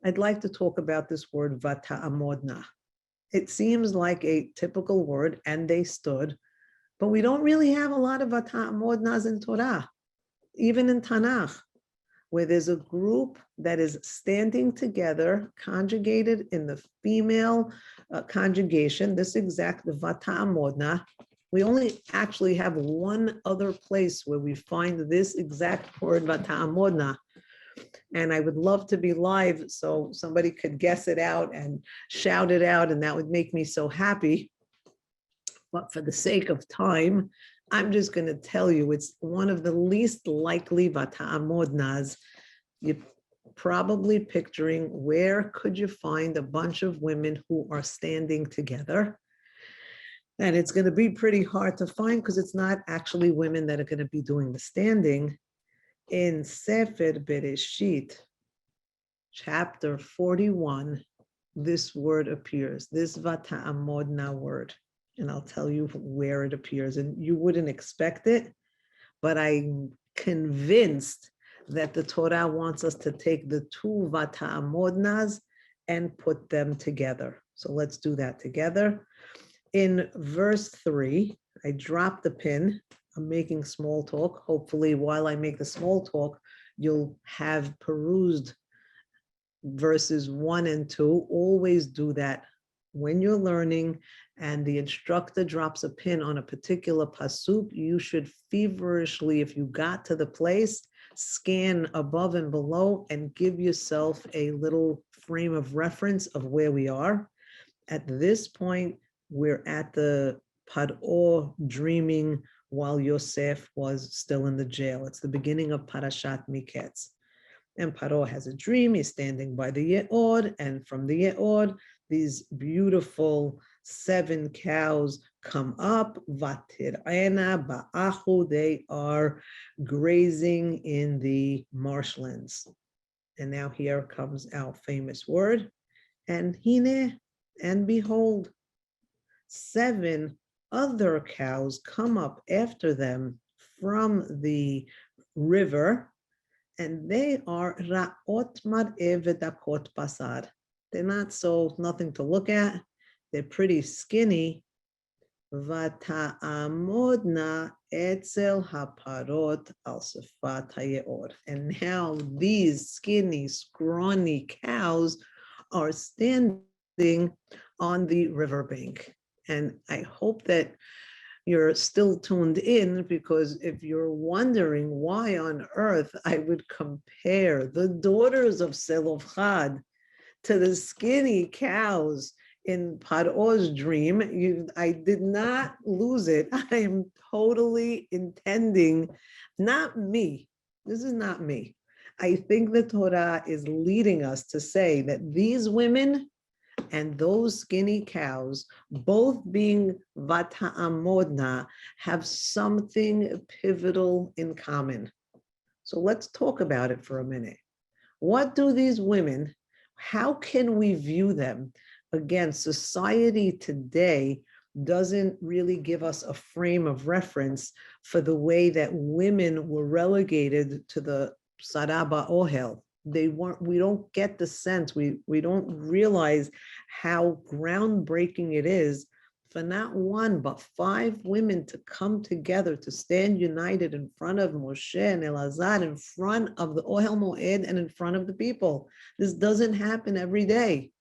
[SPEAKER 1] I'd like to talk about this word vata'amodna. It seems like a typical word, and they stood, but we don't really have a lot of vata'amodnas in Torah, even in Tanakh, where there's a group that is standing together, conjugated in the female conjugation, this exact vata'amodna. We only actually have one other place where we find this exact word vata'amodna. And I would love to be live so somebody could guess it out and shout it out, and that would make me so happy. But for the sake of time, I'm just going to tell you it's one of the least likely vata'amodnas. You're probably picturing, where could you find a bunch of women who are standing together? And it's going to be pretty hard to find because it's not actually women that are going to be doing the standing. In Sefer Bereshit, chapter 41, this word appears, this vata'amodna word. And I'll tell you where it appears. And you wouldn't expect it, but I'm convinced that the Torah wants us to take the two vata'amodnas and put them together. So let's do that together. In verse 3, I dropped the pin. I'm making small talk. Hopefully, while I make the small talk, you'll have perused verses 1 and 2. Always do that when you're learning and the instructor drops a pin on a particular pasuk. You should feverishly, if you got to the place, scan above and below and give yourself a little frame of reference of where we are. At this point, we're at the Paro dreaming while Yosef was still in the jail. It's the beginning of Parashat Miketz. And Paro has a dream. He's standing by the Ye'od, and from the Ye'od, these beautiful 7 cows come up. Vatir'ena ba'achu, they are grazing in the marshlands. And now here comes our famous word. And hine, and behold, 7 other cows come up after them from the river, and they are ra'ot mar'eh v'dakot basar. They're not so nothing to look at. They're pretty skinny. Vata'amodna etzel haparot al sefat hayeor. And now these skinny, scrawny cows are standing on the riverbank. And I hope that you're still tuned in, because if you're wondering why on earth I would compare the daughters of Selofhad to the skinny cows in Paro's dream, I did not lose it. I am totally intending, not me. This is not me. I think the Torah is leading us to say that these women and those skinny cows, both being vata'amodna, have something pivotal in common. So let's talk about it for a minute. What do these women, how can we view them? Again, society today doesn't really give us a frame of reference for the way that women were relegated to the Saraba Ohel. We don't get the sense, we don't realize how groundbreaking it is for not one, but 5 women to come together, to stand united in front of Moshe and Elazar, in front of the Ohel Moed and in front of the people. This doesn't happen every day.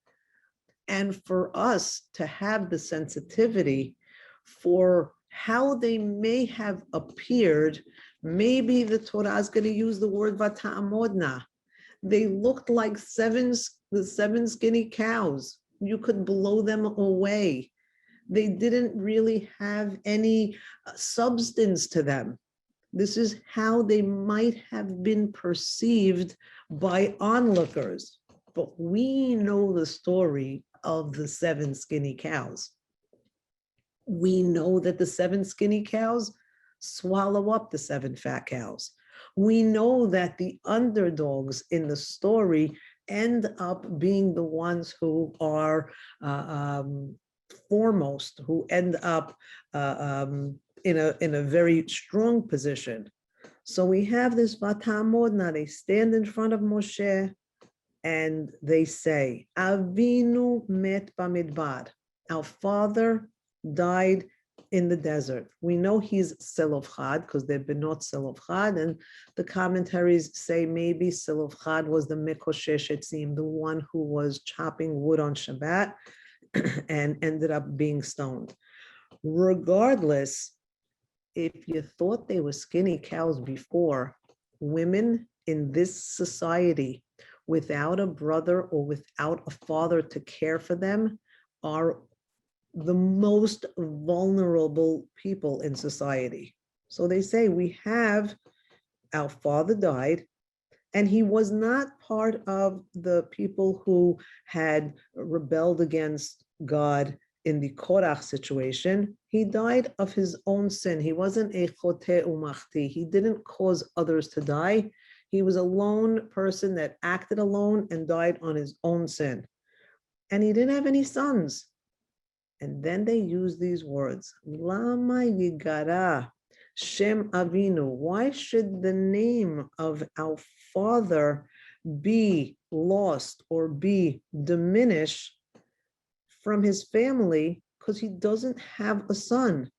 [SPEAKER 1] And for us to have the sensitivity for how they may have appeared, maybe the Torah is going to use the word vata'amodna. They looked like the 7 skinny cows. You could blow them away. They didn't really have any substance to them. This is how they might have been perceived by onlookers. But we know the story of the 7 skinny cows. We know that the 7 skinny cows swallow up the 7 fat cows. We know that the underdogs in the story end up being the ones who are foremost, who end up in a very strong position. So we have this vata'amodna. They stand in front of Moshe and they say, Avinu met bamidbar. Our father died in the desert. We know he's Selofhad because they're benot Selofhad, and the commentaries say maybe Selofhad was the Mekoshesh Etzim, the one who was chopping wood on Shabbat and ended up being stoned. Regardless, if you thought they were skinny cows before, women in this society without a brother or without a father to care for them are the most vulnerable people in society. So they say our father died, and he was not part of the people who had rebelled against God in the Korach situation. He died of his own sin. He wasn't a chote umachti. He didn't cause others to die. He was a lone person that acted alone and died on his own sin. And he didn't have any sons. And then they use these words, Lama Yigara, Shem Avinu. Why should the name of our father be lost or be diminished from his family? Because he doesn't have a son.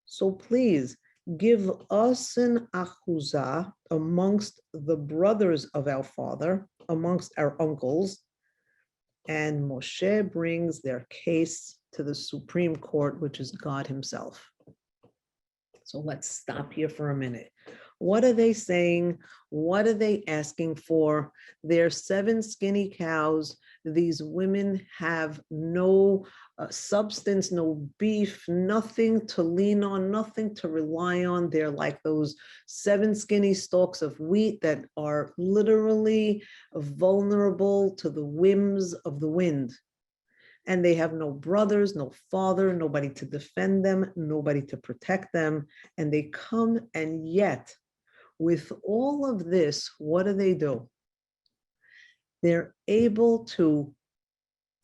[SPEAKER 1] So please give us an achuzah amongst the brothers of our father, amongst our uncles. And Moshe brings their case to the Supreme Court, which is God himself. So let's stop here for a minute. What are they saying? What are they asking for? They're 7 skinny cows. These women have no substance, no beef, nothing to lean on, nothing to rely on. They're like those 7 skinny stalks of wheat that are literally vulnerable to the whims of the wind. And they have no brothers, no father, nobody to defend them, nobody to protect them. And they come, and yet, with all of this, what do? They're able to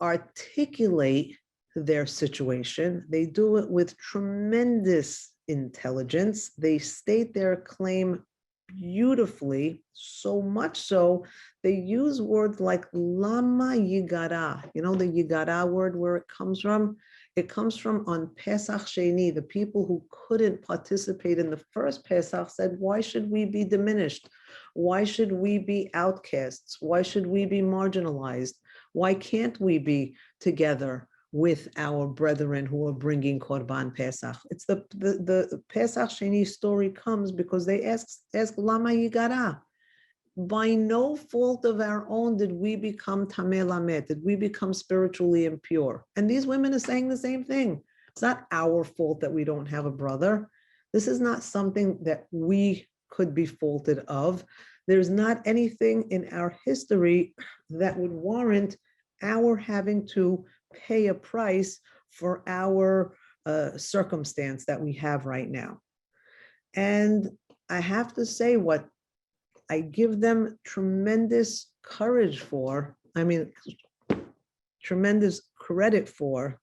[SPEAKER 1] articulate their situation. They do it with tremendous intelligence. They state their claim beautifully, so much so they use words like lama yigara. You know the yigara word, where it comes from? It comes from on Pesach Sheni. The people who couldn't participate in the first Pesach said, why should we be diminished? Why should we be outcasts? Why should we be marginalized? Why can't we be together with our brethren who are bringing Korban Pesach? It's the Pesach Sheni story comes because they ask Lama Yigara. By no fault of our own did we become Tameh Lamet, did we become spiritually impure. And these women are saying the same thing. It's not our fault that we don't have a brother. This is not something that we could be faulted of. There's not anything in our history that would warrant our having to pay a price for our circumstance that we have right now. And I have to say, what I give them tremendous courage for, tremendous credit for,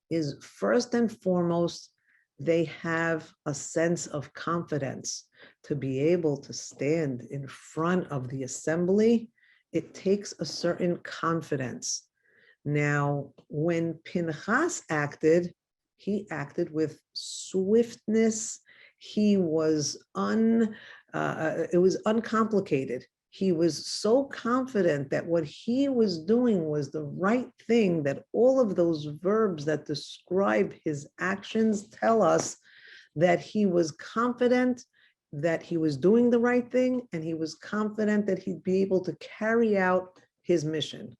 [SPEAKER 1] is first and foremost, they have a sense of confidence to be able to stand in front of the assembly. It takes a certain confidence. Now, when Pinhas acted, he acted with swiftness. He was it was uncomplicated. He was so confident that what he was doing was the right thing, that all of those verbs that describe his actions tell us that he was confident that he was doing the right thing, and he was confident that he'd be able to carry out his mission.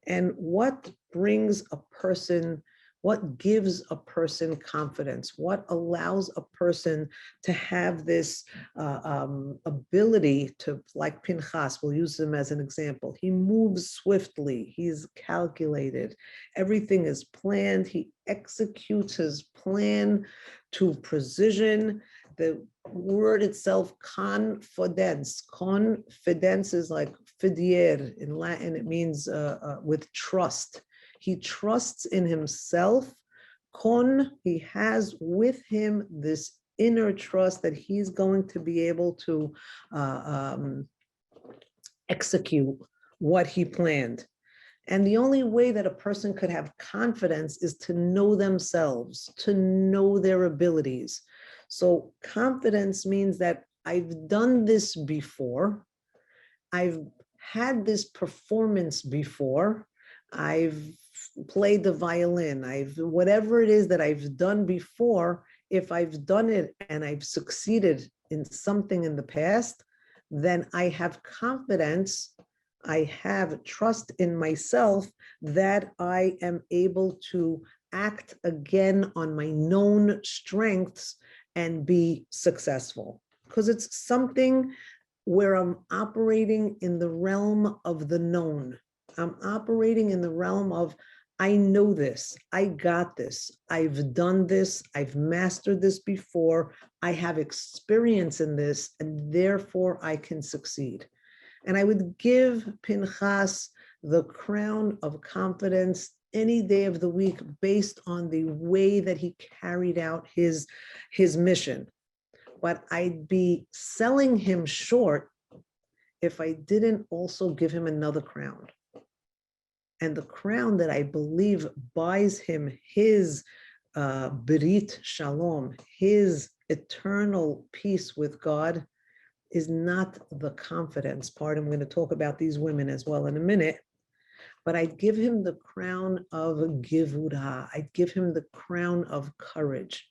[SPEAKER 1] And what brings a person, what gives a person confidence? What allows a person to have this ability to, like Pinhas, we'll use him as an example. He moves swiftly, he's calculated, everything is planned, he executes his plan to precision. The word itself, confidence. Confidence is like fidier. In Latin, it means with trust. He trusts in himself. He has with him this inner trust that he's going to be able to execute what he planned. And the only way that a person could have confidence is to know themselves, to know their abilities. So confidence means that I've done this before, I've had this performance before, I've played the violin, whatever it is that I've done before, if I've done it and I've succeeded in something in the past, then I have confidence, I have trust in myself that I am able to act again on my known strengths and be successful. Because it's something where I'm operating in the realm of the known. I'm operating in the realm of, I know this, I got this, I've done this, I've mastered this before, I have experience in this, and therefore I can succeed. And I would give Pinhas the crown of confidence any day of the week based on the way that he carried out his mission. But I'd be selling him short if I didn't also give him another crown. And the crown that I believe buys him his Brit Shalom, his eternal peace with God, is not the confidence part. I'm going to talk about these women as well in a minute. But I'd give him the crown of Givura. I'd give him the crown of courage.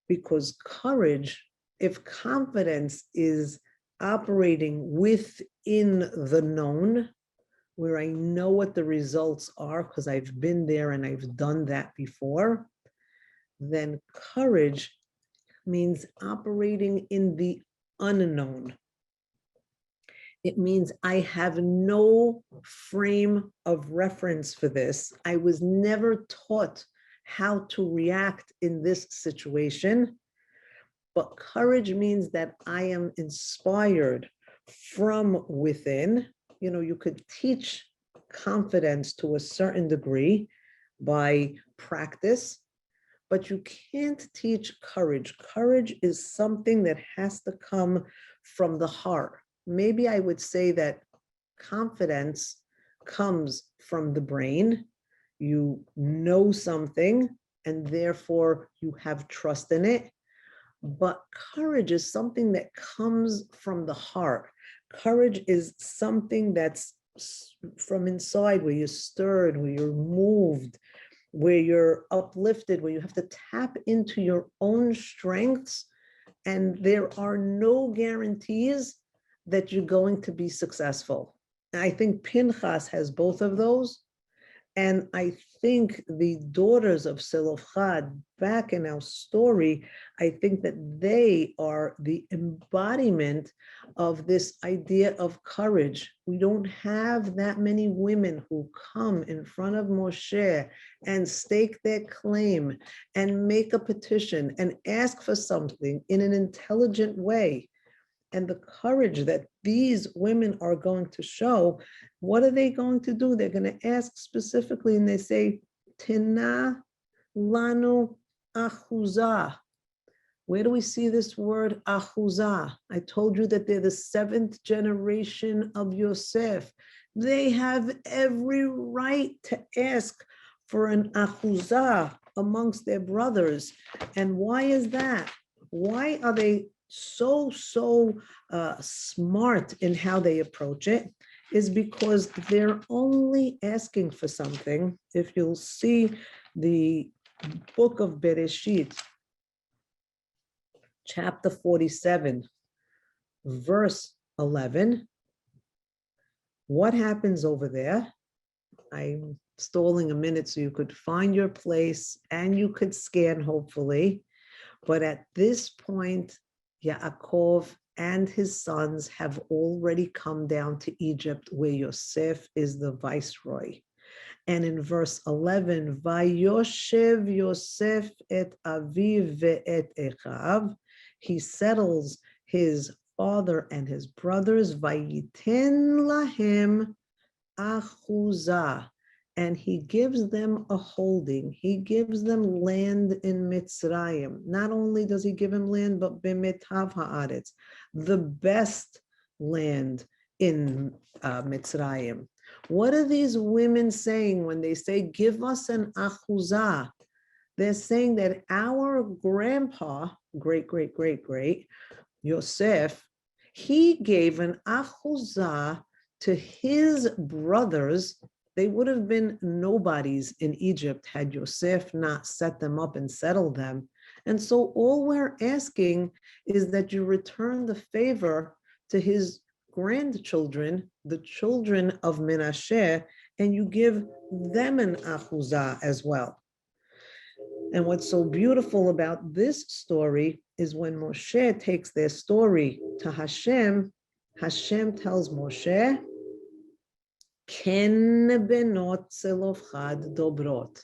[SPEAKER 1] Because courage, if confidence is operating within the known, where I know what the results are because I've been there and I've done that before, then courage means operating in the unknown. It means I have no frame of reference for this. I was never taught how to react in this situation. But courage means that I am inspired from within. You know, you could teach confidence to a certain degree by practice, but you can't teach courage. Courage is something that has to come from the heart. Maybe I would say that confidence comes from the brain. You know something, and therefore you have trust in it. But courage is something that comes from the heart. Courage is something that's from inside, where you're stirred, where you're moved, where you're uplifted, where you have to tap into your own strengths. And there are no guarantees that you're going to be successful. And I think Pinhas has both of those. And I think the daughters of Selofhad, back in our story, I think that they are the embodiment of this idea of courage. We don't have that many women who come in front of Moshe and stake their claim and make a petition and ask for something in an intelligent way. And the courage that these women are going to show, what are they going to do? They're going to ask specifically, and they say, Tina lanu achuzah. Where do we see this word achuzah? I told you that they're the 7th generation of Yosef. They have every right to ask for an achuzah amongst their brothers. And why is that? Why are they so smart in how they approach it? Is because they're only asking for something. If you'll see the book of Bereshit, chapter 47, verse 11, what happens over there? I'm stalling a minute so you could find your place and you could scan, hopefully. But at this point, Yaakov and his sons have already come down to Egypt, where Yosef is the viceroy. And in verse 11, Vayoshev Yosef et aviv ve'et echav, he settles his father and his brothers, Vayiten lahem achuzah, and he gives them a holding. He gives them land in Mitzrayim. Not only does he give them land, but b'mitav haaretz, the best land in Mitzrayim. What are these women saying when they say, give us an achuzah? They're saying that our grandpa, great, Yosef, he gave an achuzah to his brothers. They would have been nobodies in Egypt had Yosef not set them up and settled them. And so all we're asking is that you return the favor to his grandchildren, the children of Menashe, and you give them an achuzah as well. And what's so beautiful about this story is when Moshe takes their story to Hashem, Hashem tells Moshe, Ken benot Selofhad dobrot.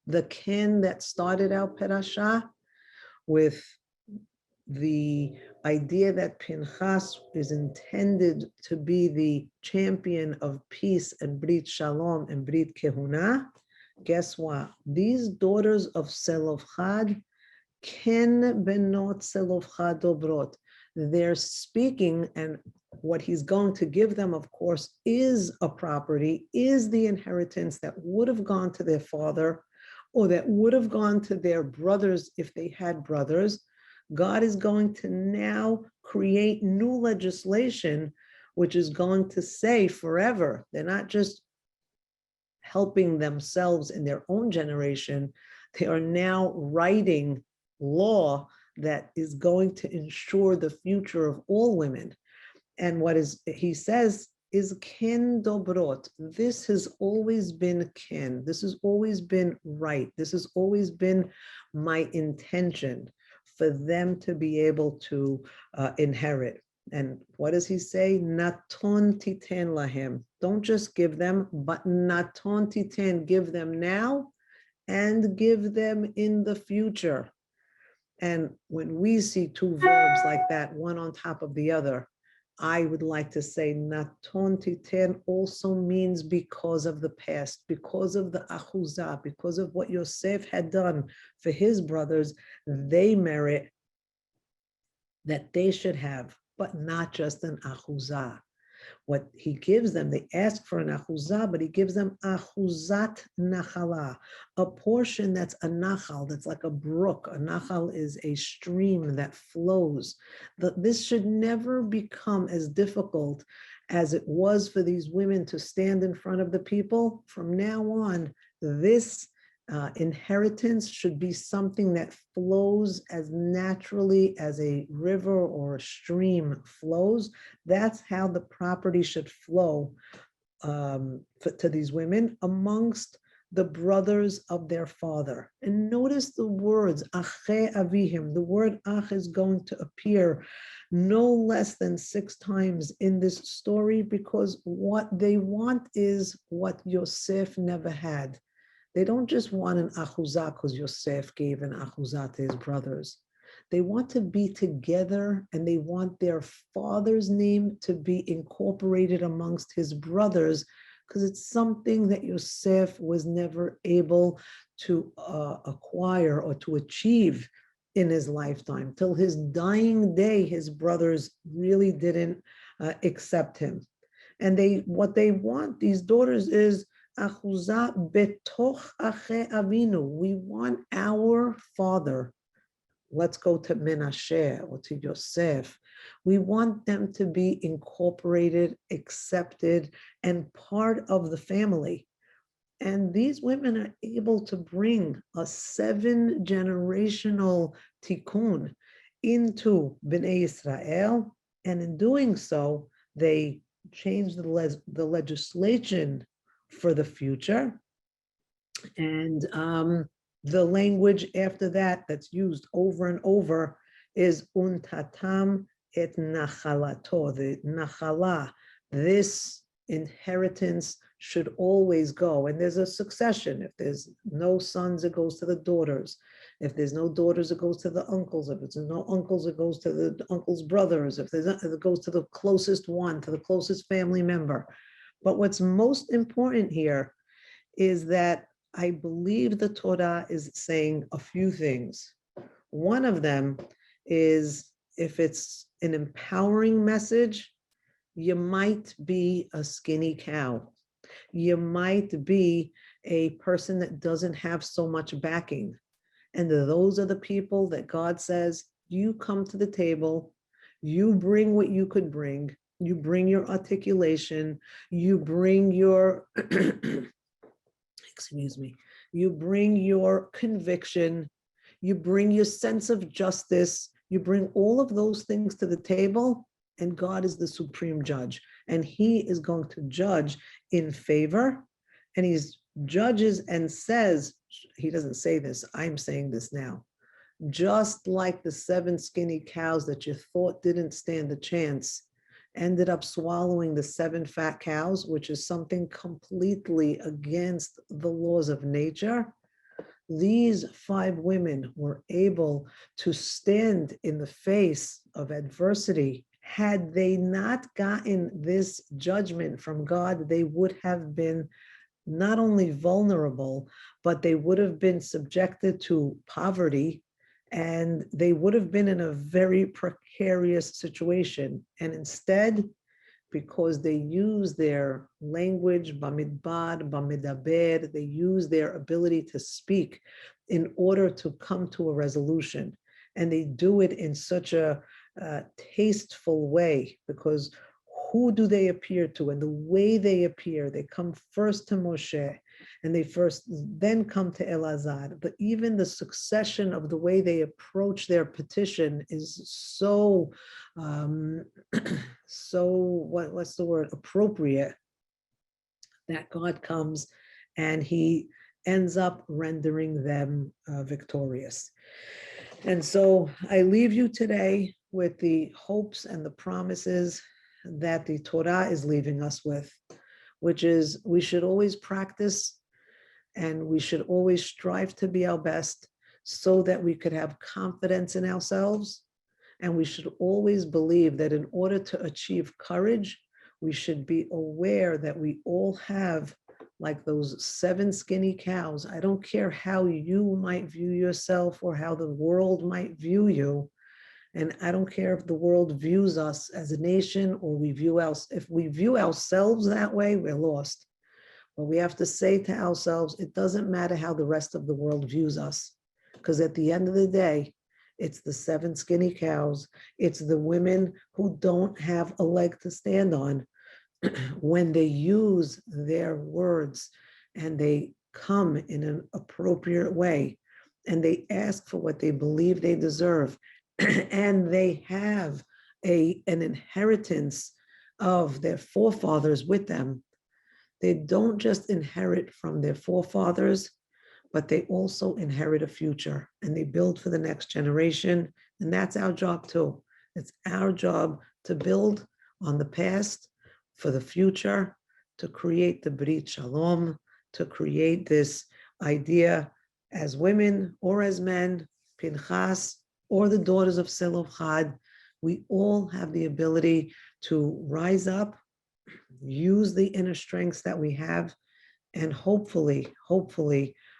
[SPEAKER 1] The Ken that started out Parasha with the idea that Pinhas is intended to be the champion of peace and Brit Shalom and Brit Kehuna, Guess what? These daughters of Selofhad, Ken benot Selofhad dobrot. They're speaking, and what he's going to give them, of course, is a property, is the inheritance that would have gone to their father, or that would have gone to their brothers if they had brothers. God is going to now create new legislation, which is going to say forever. They're not just helping themselves in their own generation. They are now writing law that is going to ensure the future of all women. And what is he says is ken dobrot. This has always been ken. This has always been right. This has always been my intention for them to be able to inherit. And what does he say? Naton titen lahem. Don't just give them, but naton titen, give them now and give them in the future. And when we see two verbs like that, one on top of the other, I would like to say naton titen also means because of the past, because of the achuzah, because of what Yosef had done for his brothers, they merit that they should have, but not just an achuzah. What he gives them, they ask for an achuzah, but he gives them achuzat nachala, a portion that's a nachal, that's like a brook. A nachal is a stream that flows. This should never become as difficult as it was for these women to stand in front of the people. From now on, this inheritance should be something that flows as naturally as a river or a stream flows. That's how the property should flow to these women amongst the brothers of their father. And notice the words, ache avihim. The word ach is going to appear no less than 6 times in this story, because what they want is what Yosef never had. They don't just want an achuzah because Yosef gave an achuzah to his brothers. They want to be together, and they want their father's name to be incorporated amongst his brothers, because it's something that Yosef was never able to acquire or to achieve in his lifetime. Till his dying day, his brothers really didn't accept him. And what they want, these daughters, is achuzah betoch ache avinu. We want our father. Let's go to Menashe or to Yosef. We want them to be incorporated, accepted, and part of the family. And these women are able to bring a 7-generational tikkun into Bnei Israel. And in doing so, they change the legislation for the future. And the language after that that's used over and over is untatam et nachalato, the nachala. This inheritance should always go. And there's a succession. If there's no sons, it goes to the daughters. If there's no daughters, it goes to the uncles. If there's no uncles, it goes to the uncle's brothers. If it goes to the closest one, to the closest family member. But what's most important here is that I believe the Torah is saying a few things. One of them is, if it's an empowering message, you might be a skinny cow. You might be a person that doesn't have so much backing. And those are the people that God says, you come to the table, you bring what you could bring, you bring your articulation, you bring your excuse me, you bring your conviction, you bring your sense of justice, you bring all of those things to the table, and God is the supreme judge. And he is going to judge in favor, and he judges and says, he doesn't say this, I'm saying this now, just like the 7 skinny cows that you thought didn't stand a chance ended up swallowing the 7 fat cows, which is something completely against the laws of nature. These 5 women were able to stand in the face of adversity. Had they not gotten this judgment from God, they would have been not only vulnerable, but they would have been subjected to poverty, and they would have been in a very precarious situation. And instead, because they use their language, bamidbar, bamidaber, they use their ability to speak in order to come to a resolution. And they do it in such a tasteful way, because who do they appear to? And the way they appear, they come first to Moshe, and they first then come to Elazar. But even the succession of the way they approach their petition is so so what's the word, appropriate, that God comes and he ends up rendering them victorious. And so I leave you today with the hopes and the promises that the Torah is leaving us with, which is we should always practice and we should always strive to be our best so that we could have confidence in ourselves. And we should always believe that in order to achieve courage, we should be aware that we all have, like those 7 skinny cows. I don't care how you might view yourself or how the world might view you. And I don't care if the world views us as a nation or if we view ourselves that way, we're lost. But we have to say to ourselves, it doesn't matter how the rest of the world views us, because at the end of the day, it's the 7 skinny cows. It's the women who don't have a leg to stand on. When they use their words and they come in an appropriate way and they ask for what they believe they deserve, and they have an inheritance of their forefathers with them, they don't just inherit from their forefathers, but they also inherit a future and they build for the next generation. And that's our job too. It's our job to build on the past for the future, to create the Brit Shalom, to create this idea as women or as men, Pinchas or the daughters of Selofhad. We all have the ability to rise up, use the inner strengths that we have, and hopefully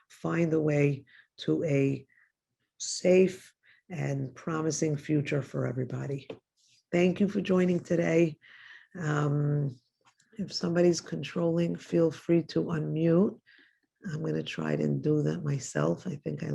[SPEAKER 1] find a way to a safe and promising future for everybody. Thank you for joining today. If somebody's controlling, feel free to unmute. I'm going to try to do that myself. I think I